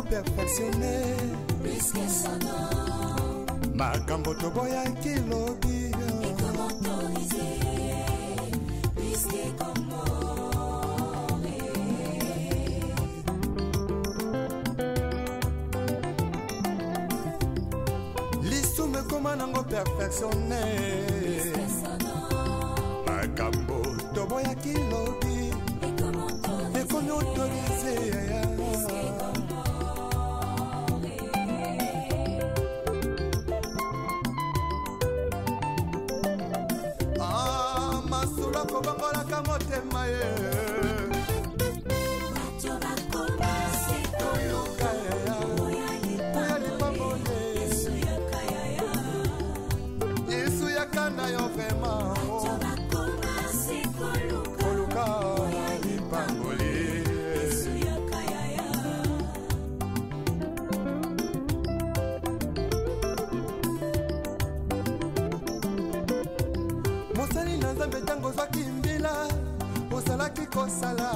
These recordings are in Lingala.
perfectionné. Plus que son nom. Makambo toboya kilobi. Et comment autoriser? Plus que comment. L'issume comment nango perfectionné. Plus que son nom. Makambo toboya kilobi. Et comment autoriser? Plus que comment. Masula kobangolaka motema ye. Bato bakomase koluka oya lipambole Yesu yakayaya. Yesu yakana yo vraiment. Bato bakomase koluka oya lipambole Yesu yakayaya. mosali na nzambe ntango ozwaki mbila ozalaki kosala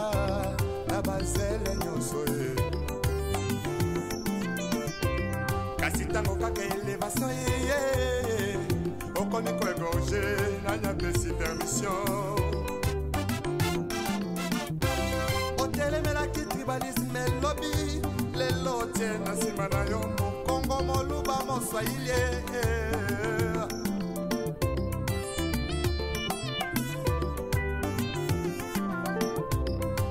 na bazele nyonso ye. kasi ntango kaka elevation yeye okomi koegorge nanyapesi permission. otelemelaki tribalisme elobi lelo tie na nsima na yo mokongo moluba moswahili.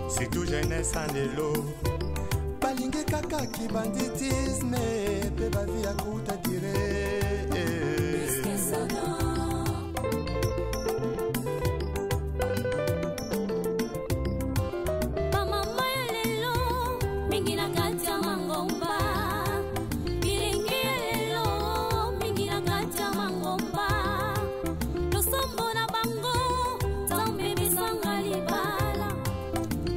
Surtout jeunesse en elo balingi kaka kibanditisme pe bavi ya kuta dire. Plus que son nom. Mama ya lelo mingi na kati ya mangomba. Bilingi ya lelo mingi na kati ya mangomba. Losombo na bango Nzambe bisanga libala.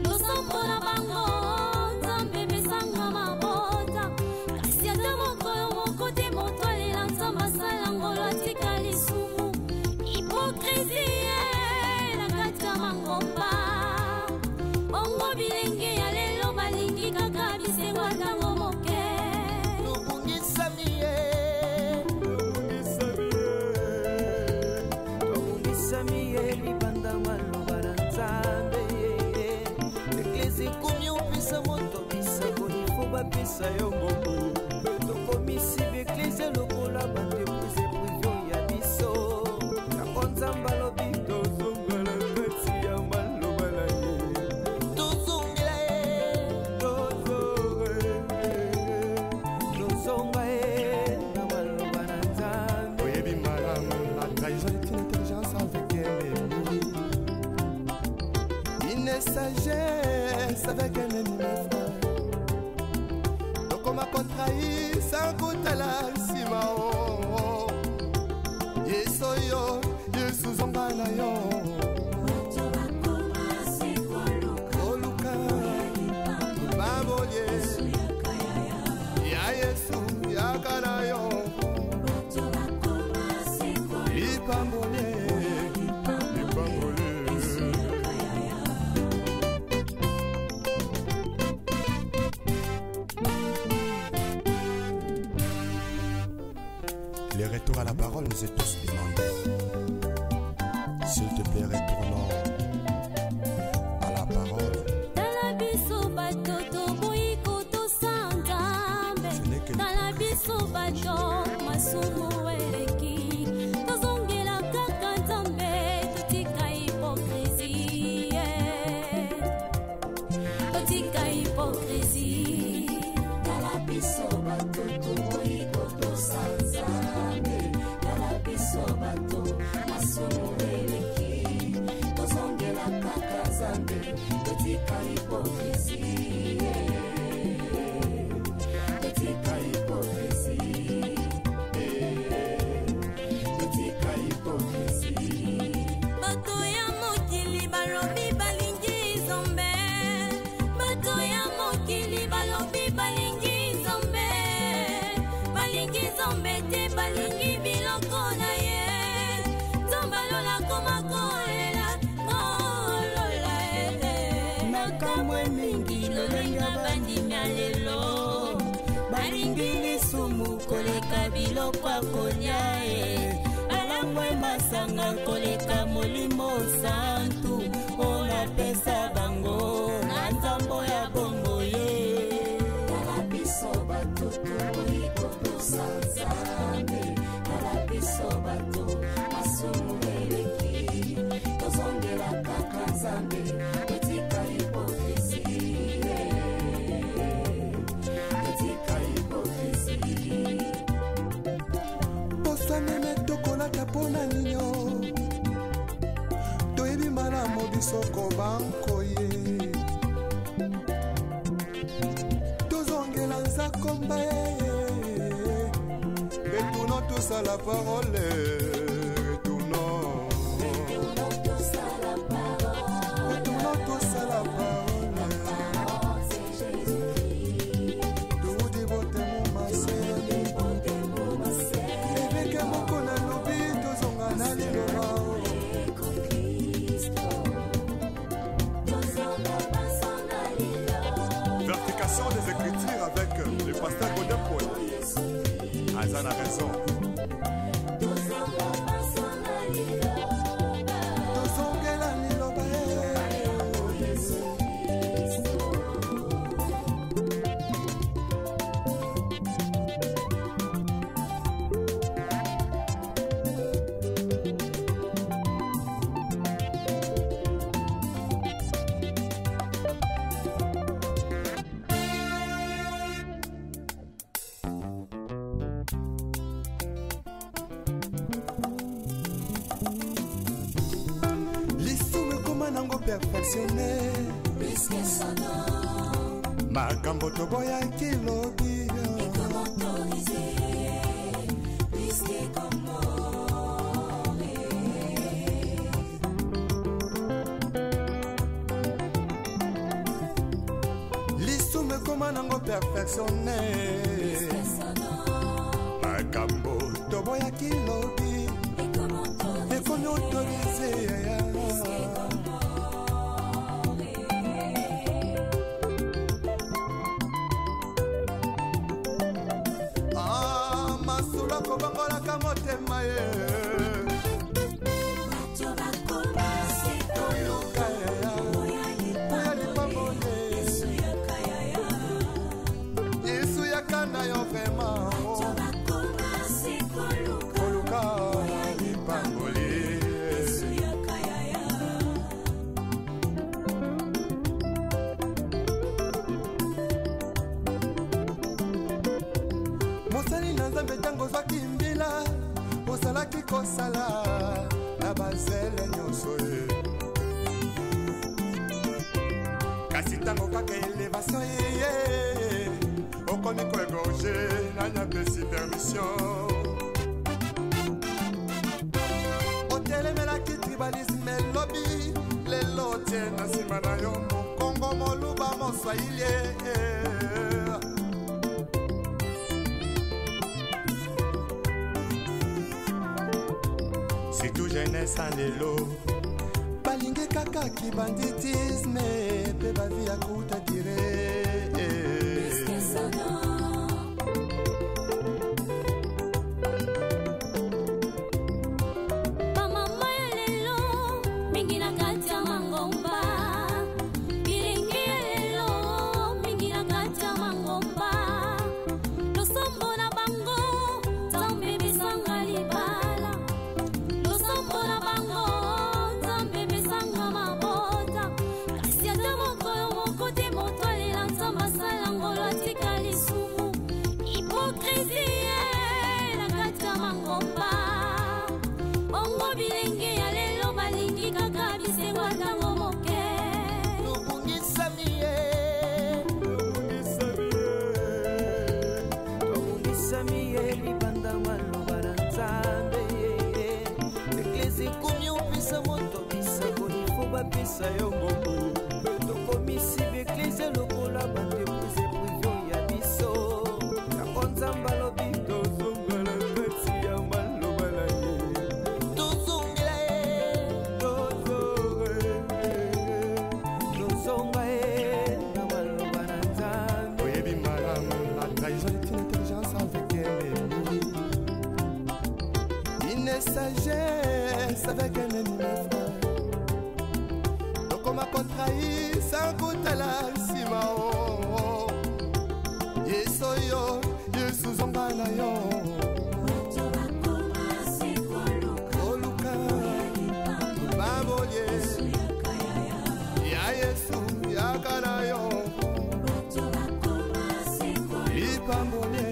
Losombo na bango Nzambe bisanga mabota. Kasi ata mokolo moko te moto alela Nzambe asala ngolo atika lisumu. Hypocrisie na kati ya mangomba. Bongo bilenge ya lelo balingi kaka bisengo ntango moke. Lobungisami ye, lobungisami ye libanda maloba na Nzambe. Eglise komi opesa moto bisango ifo bapesa yo mobu. tokomisi beglise lokola bandepuse privio ya biso. Yango Nzambe alobi tozongala kati ya maloba na ye. Tozongela ye, tozonga ye na maloba na Nzambe. Oyebi malamu la trahison est une intelligence avec ennemi. Une sagesse avec un ennemi frère. Tokoma kotrahi sans kutala nsima o. Yesu yo, Yesu zonga na yo. Bato bakomase koluka Bambolye Yesu yakayaya. ya Yesu yakana yo. Bato bakomase koluka Lipambole lipambole. Yesu yakayaya. Le retour à la parole nous est tous demandé. S'il te plaît, retournons à la parole. Tala biso bato toboyi kotosa Nzambe. Tala biso bato masumu eleki. Tozongela kaka Nzambe totika hypocrisie. Totika hypocrisie. Tala biso bato toboyi kotosa Nzambe. Tala biso bato masumu eleki. Tozongela kaka Nzambe totika hypocrisie. Totika hypocrisie. Totika hypocrisie. Bato ya mokili balobi balingi Nzambe. Bato ya mokili balobi balingi Nzambe. Balingi Nzambe te balingi biloko na ye. Nzambe alola koma kolela olola makamwe mingi lolenga bandimi lelo. biloko akolia balangwe masanga koleka molimo santu ona pesa bango na nzambo ya bongo ye tala biso bato toiko sanzambe tala biso bato masumu eleki tozongela kaka nzambe etika hipokrisie etika hipokrisie posanene tokolaka pona ninyo toyebi malamu bisoko bankoye tozongela nzakomba retournons tous à la parole retournons tous à la parole c'est Jésus-Christ tout dévote mon massé éveke moko na lobi tozonga na liloba Vertication des Écritures avec le pasteur Godin Paul. Azan a raison. Perfectionné makambo toboya kilobi lisume koma nango perfectionné makambo toboya kilobi ekomi autorisé kobangolaka motema ye koluka oya lipambole yesu yakana yo vraimen koluka lipambole mosali na nzambe ntango ozwaki mbila ozalaki kosala na bazele nyonso ye kasi ntango kaka elevation yeye okomi koegorge nanyapesi permission otelemelaki tribalisme elobi lelo tie na nsima na yo mokongo moluba moswahili surtout jeunesse en lelo balingi kaka kibanditisme pe bavi ya kuta dire bamama ya lelo mingi na kati ya mangomba bilingi ya lelo mingi na kati ya mangomba losombo na bango nzambe bisanga libala losombola bango nzambe besanga mabota kasi ata mokolo moko te avec un ennemi frère. Donc on m'a contrahi sans goûter la sima. Yesoyo, Yesu zonga na yo. Oluka, baboye. Ya Yesu, ya kana yo. Lipambole,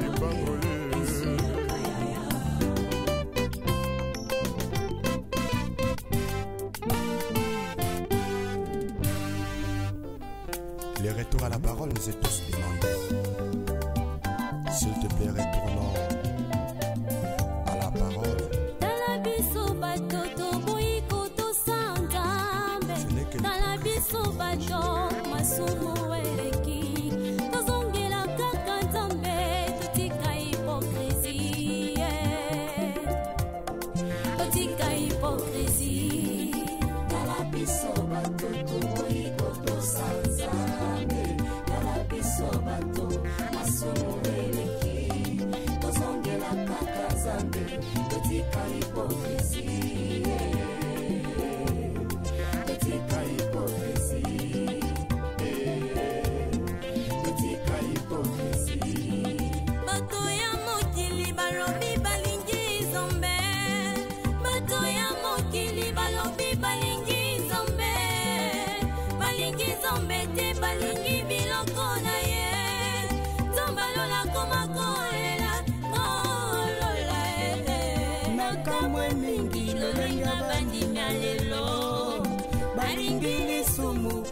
lipambole. Les retours à la parole nous est tous demandés. S'il te plaît, retournons à la parole.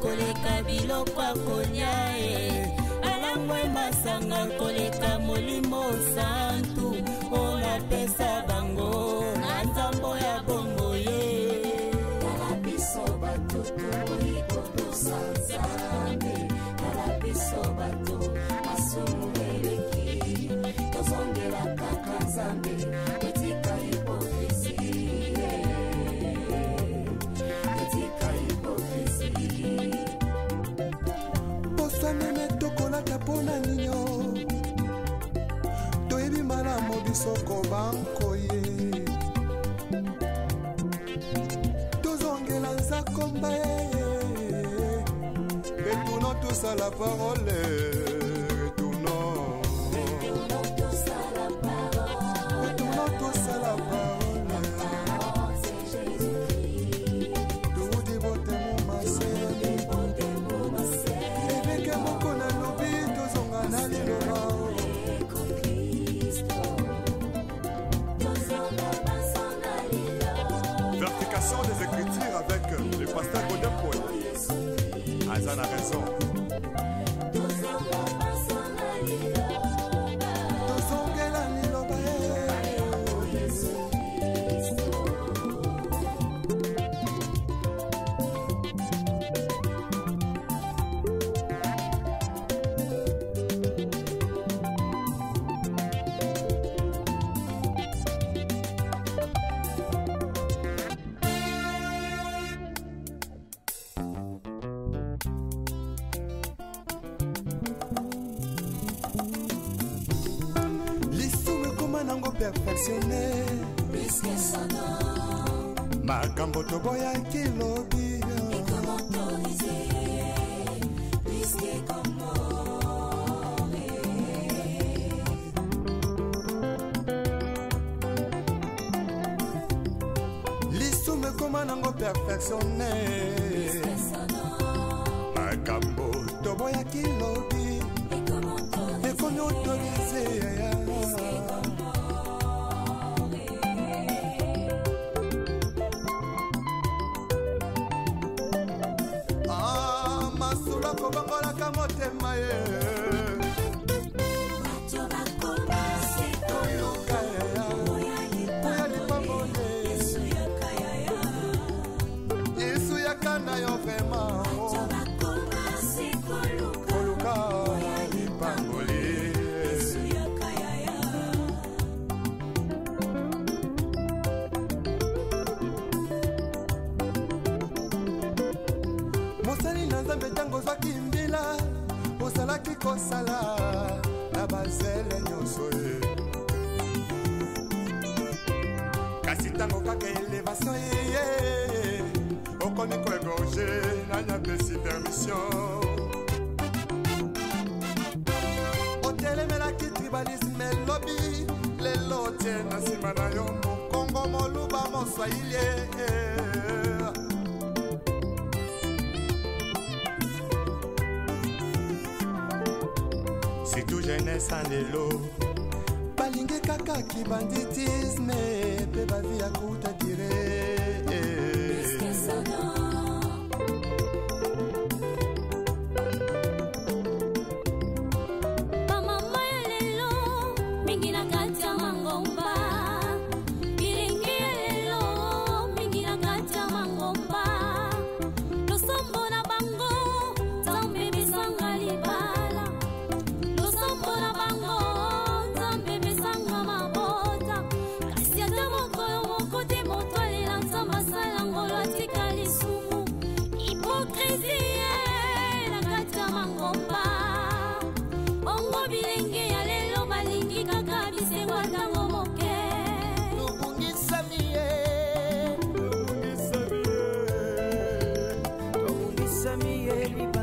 Koleka biloko akonyae alangwe masanga koleka molimo santu ona pesa bango na nzambo ya bongo ye kala biso bato toiko tosanzame kala biso bato masumu eleki tozongela kaka nzambe etika hipokrisie etika hipokrisie Meme tokolaka pona ninyo toyebi malamu bisoko banko ye tozongela nzakomba ye retournons tous à la parole retournons tous à la parole Vertication des Écritures avec le pasteur Godin Poe. Azan a raison. Perfectionné makambo toboya kilobi lisume koma nango perfectionné makambo toboya kilobi ekomi autorisé kobangolaka motema ye Yesu yakana yo vrema koluka lipangoli mosali na nzambe ntango ozwaki mbila ozalaki kosala na bazele nyonso ye kasi ntango kaka élévation ye okomi koégorge nanya pesi permission otelemelaki tribalisme elobi lelo tie na nsima na yo mokongo moluba moswahili surtout jeunesse en lelo balingi kaka kibanditisme pe bavi ya kuta dire bamama ya lelo mingi na kati ya mangomba bilingi ya lelo mingi na kati ya mangomba losombo na bango nzambe bisanga libala losombo na bango nzambe bisanga mabota kasi ata mokolo moko te moto alela nzambe asala ngolo atika lisumu hypocrisie